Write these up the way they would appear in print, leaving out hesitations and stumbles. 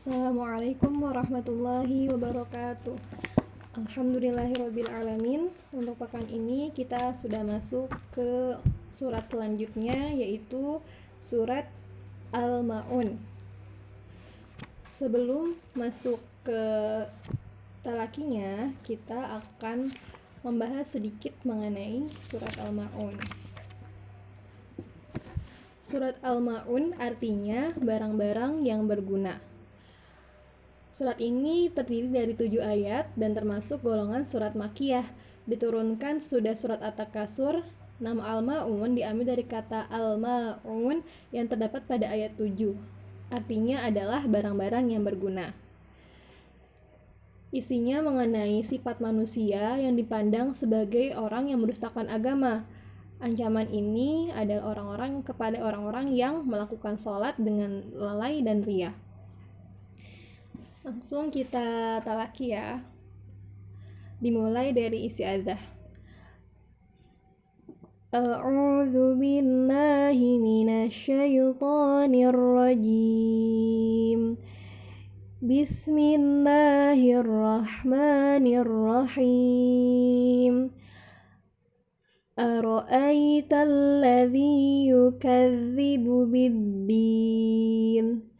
Assalamualaikum warahmatullahi wabarakatuh. Alhamdulillahirabbil alamin. Untuk pekan ini kita sudah masuk ke surat selanjutnya, yaitu surat Al-Ma'un. Sebelum masuk ke talakinya, kita akan membahas sedikit mengenai surat Al-Ma'un. Surat Al-Ma'un artinya barang-barang yang berguna. Surat ini terdiri dari 7 ayat dan termasuk golongan surat Makkiyah. Diturunkan sudah surat At-Takasur. Nama Al-Ma'un diambil dari kata Al-Ma'un yang terdapat pada ayat 7. Artinya adalah barang-barang yang berguna. Isinya mengenai sifat manusia yang dipandang sebagai orang yang mendustakan agama. Ancaman ini adalah kepada orang-orang yang melakukan sholat dengan lalai dan riya. Langsung kita talaki ya. Dimulai dari isi adzah. A'udzu billahi minasyaitonir rajim. Bismillahirrahmanirrahim. Ara'aital ladzi yukadzibu bid-din.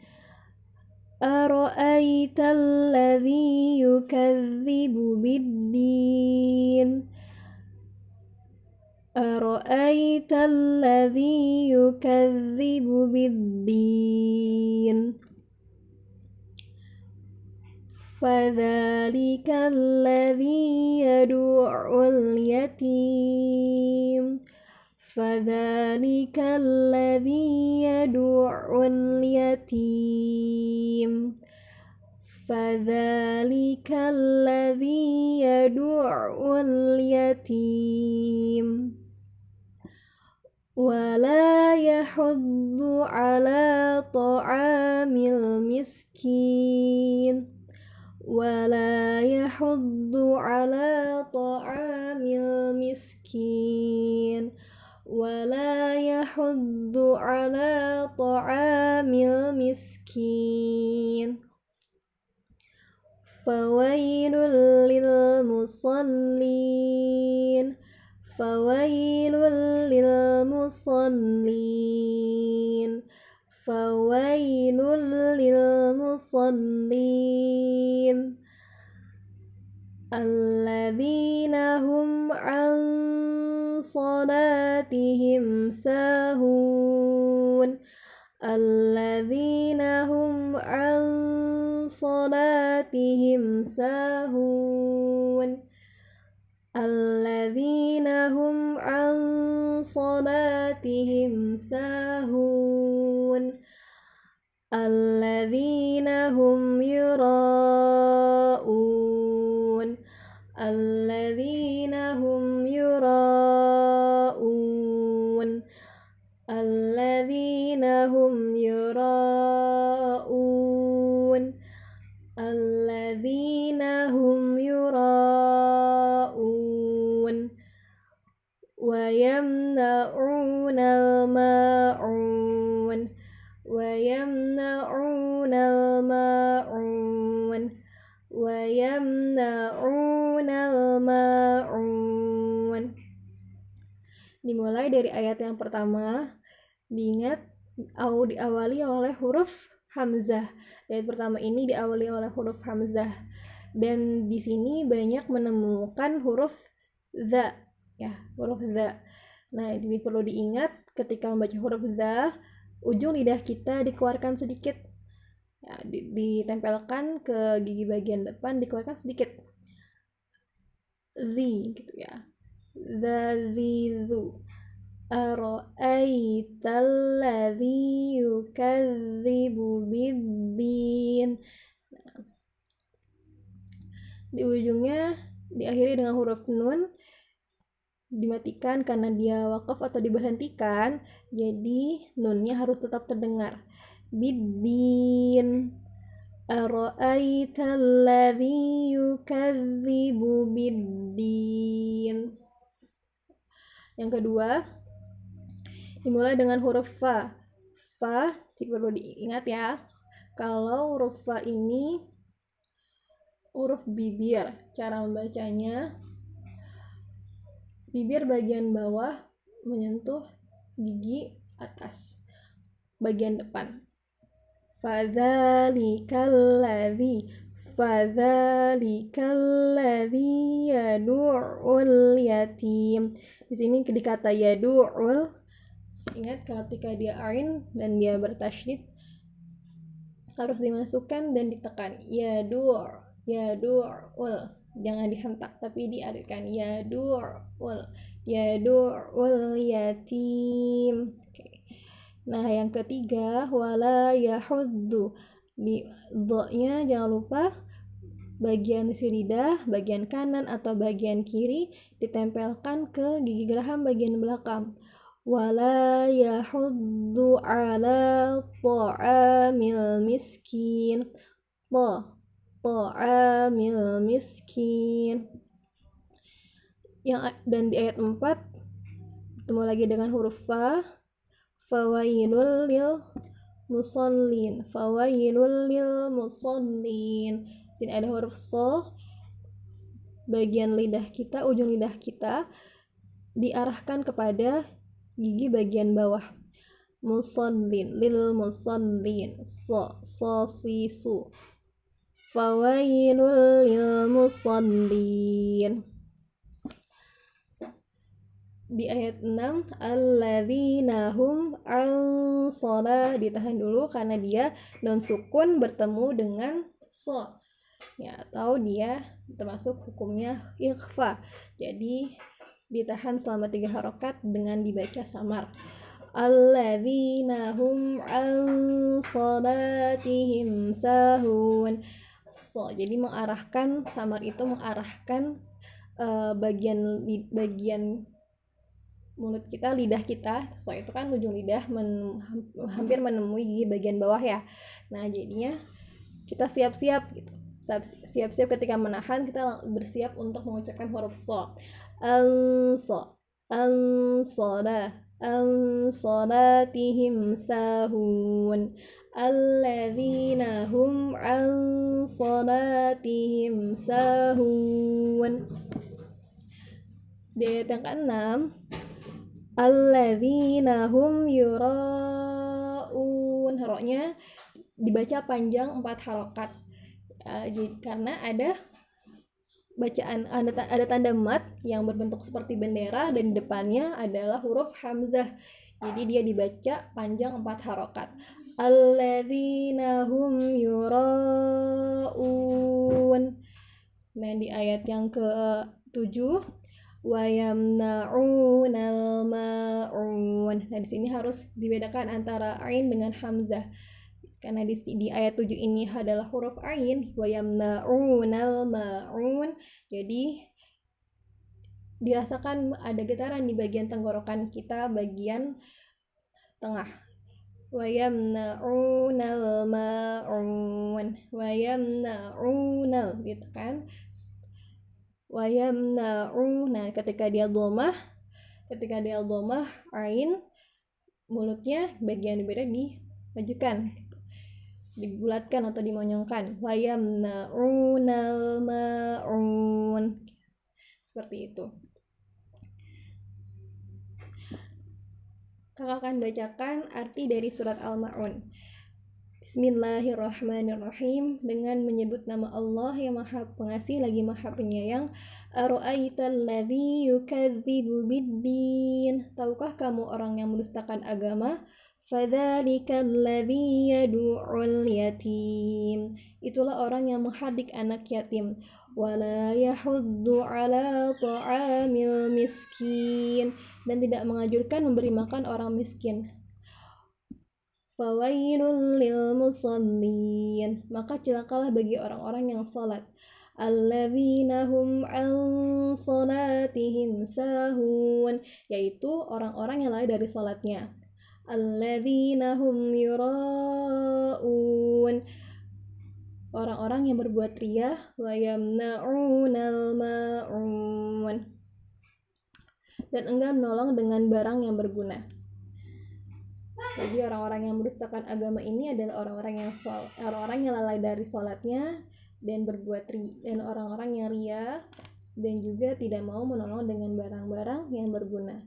أرأيت الذي يكذب بالدين أرأيت الذي يكذب بالدين فذلك الذي يدعو اليتيم فذلك الذي يدعو اليتيم فذلك الذي يدعو اليتيم ولا يحض على طعام المسكين ولا يحض على طعام المسكين ولا يحض على طعام المسكين فويل للمصلين فويل للمصلين فويل للمصلين الذين هم عن صلاتهم ساهون الذين هم عن صلاتهم ساهون الذين هم عن صلاتهم ساهون الذين هم يراءون الذين هم يراءون الذين هم يراءون الذين هم يراءون ويمنعون الماعون ويمنعون الماعون ويمنعون الماعون. Dimulai dari ayat yang pertama, diingat diawali oleh huruf hamzah. Ayat pertama ini diawali oleh huruf hamzah. Dan di sini banyak menemukan huruf za, ya, huruf za. Nah, ini perlu diingat ketika membaca huruf za, ujung lidah kita dikeluarkan sedikit. Ya, ditempelkan ke gigi bagian depan, dikeluarkan sedikit. Zi gitu ya. Zazizu. Ara'aital ladzi yukadzibu bid-din. Nah, di ujungnya diakhiri dengan huruf nun, dimatikan karena dia wakaf atau diberhentikan, jadi nunnya harus tetap terdengar. Bid-din. Ara'aital ladzi yukadzibu bid-din. Yang kedua, dimulai dengan huruf fa. Fa perlu diingat ya. Kalau huruf fa ini huruf bibir, cara membacanya bibir bagian bawah menyentuh gigi atas bagian depan. Fadzalikal ladzi yadu'ul yatim. Di sini di kata yadu'ul, ingat ketika dia ain dan dia bertasydid harus dimasukkan dan ditekan. Yadu'ul, jangan dihentak tapi dialirkan. Yadu'ul yatim. Oke. Nah, yang ketiga wala yahuddu. Di do-nya jangan lupa bagian isi lidah, bagian kanan atau bagian kiri ditempelkan ke gigi geraham bagian belakang. Wala yahuddu ala ta'amil miskin. Ta'amil miskin. Dan di ayat 4 ketemu lagi dengan huruf fa. Fawailul lil musallin. Sini ada huruf so. Bagian lidah kita, ujung lidah kita diarahkan kepada gigi bagian bawah. Musallin, lil musallin. Si su. Fawailul lil musallin. Di ayat 6 alladzina hum al-shalah, ditahan dulu karena dia non sukun bertemu dengan so ya, atau dia termasuk hukumnya ikhfa, jadi ditahan selama 3 harokat dengan dibaca samar. Alladzina hum al-salatihim sahun. So, jadi mengarahkan samar itu mengarahkan bagian mulut kita, lidah kita. So itu kan ujung lidah hampir menemui gigi bagian bawah ya. Nah, jadinya kita siap-siap gitu. Siap-siap ketika menahan, kita bersiap untuk mengucapkan huruf so. An-salatihim sahun. Alladzina hum an-salatihim sahun. Di ayat yang ke-6 alladzina hum yura'un, roknya dibaca panjang 4 harokat karena ada bacaan, ada tanda mat yang berbentuk seperti bendera dan di depannya adalah huruf hamzah, jadi dia dibaca panjang 4 harokat. Alladzina hum yura'un. Nah, di ayat yang ke-7 wa yamna'unal ma'un. Nah, di sini harus dibedakan antara ain dengan hamzah. Karena di ayat 7 ini adalah huruf ain, wa yamna'unal ma'un. Jadi dirasakan ada getaran di bagian tenggorokan kita bagian tengah. Wa yamna'unal ma'un. Wa yamna'unal, gitu kan? Wayamna'u. Nah, ketika dia dhammah ain, mulutnya bagian bibirnya dimajukan, dibulatkan atau dimonyongkan. Wayamna'unal ma'un, seperti itu. Kakak akan bacakan arti dari surat Al-Ma'un. Bismillahirrahmanirrahim. Dengan menyebut nama Allah yang Maha Pengasih lagi Maha Penyayang. Ara'aital ladzi yukadzibu biddin. Tahukah kamu orang yang mendustakan agama? Fadzalikal ladzi yadu'ul yatim. Itulah orang yang menghadik anak yatim. Wala yahuddu ala ta'amil miskin. Dan tidak menganjurkan memberi makan orang miskin. Fawailul lil musallin. Maka celakalah bagi orang-orang yang salat. Alladzina hum an salatihim sahun, yaitu orang-orang yang lalai dari salatnya. Alladzina hum yura'un, orang-orang yang berbuat riya. Wa yamna'unal ma'un, dan enggan menolong dengan barang yang berguna. Jadi orang-orang yang mendustakan agama ini adalah orang-orang yang lalai dari sholatnya dan dan orang-orang yang ria dan juga tidak mau menolong dengan barang-barang yang berguna.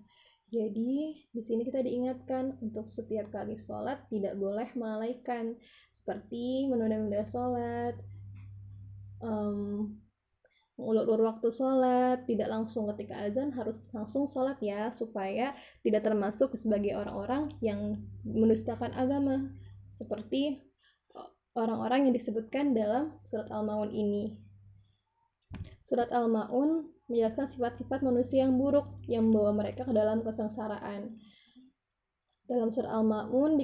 Jadi di sini kita diingatkan untuk setiap kali sholat tidak boleh melalaikan, seperti menunda-nunda sholat, mengulur-ulur waktu sholat, tidak langsung ketika azan harus langsung sholat ya, supaya tidak termasuk sebagai orang-orang yang mendustakan agama, seperti orang-orang yang disebutkan dalam surat Al-Maun ini. Surat Al-Maun menjelaskan sifat-sifat manusia yang buruk yang membawa mereka ke dalam kesengsaraan. Dalam surat Al-Ma'un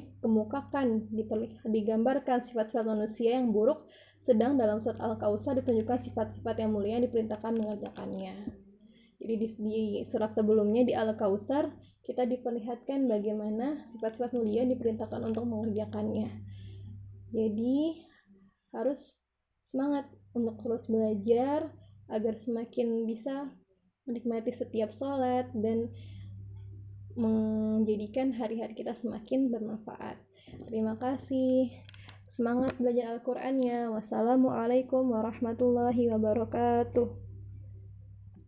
digambarkan sifat-sifat manusia yang buruk, sedang dalam surat Al-Kautsar ditunjukkan sifat-sifat yang mulia yang diperintahkan mengerjakannya. Jadi di surat sebelumnya di Al-Kautsar kita diperlihatkan bagaimana sifat-sifat mulia yang diperintahkan untuk mengerjakannya. Jadi harus semangat untuk terus belajar agar semakin bisa menikmati setiap sholat dan menjadikan hari-hari kita semakin bermanfaat. Terima kasih. Semangat belajar Al-Qur'annya. Wassalamualaikum warahmatullahi wabarakatuh.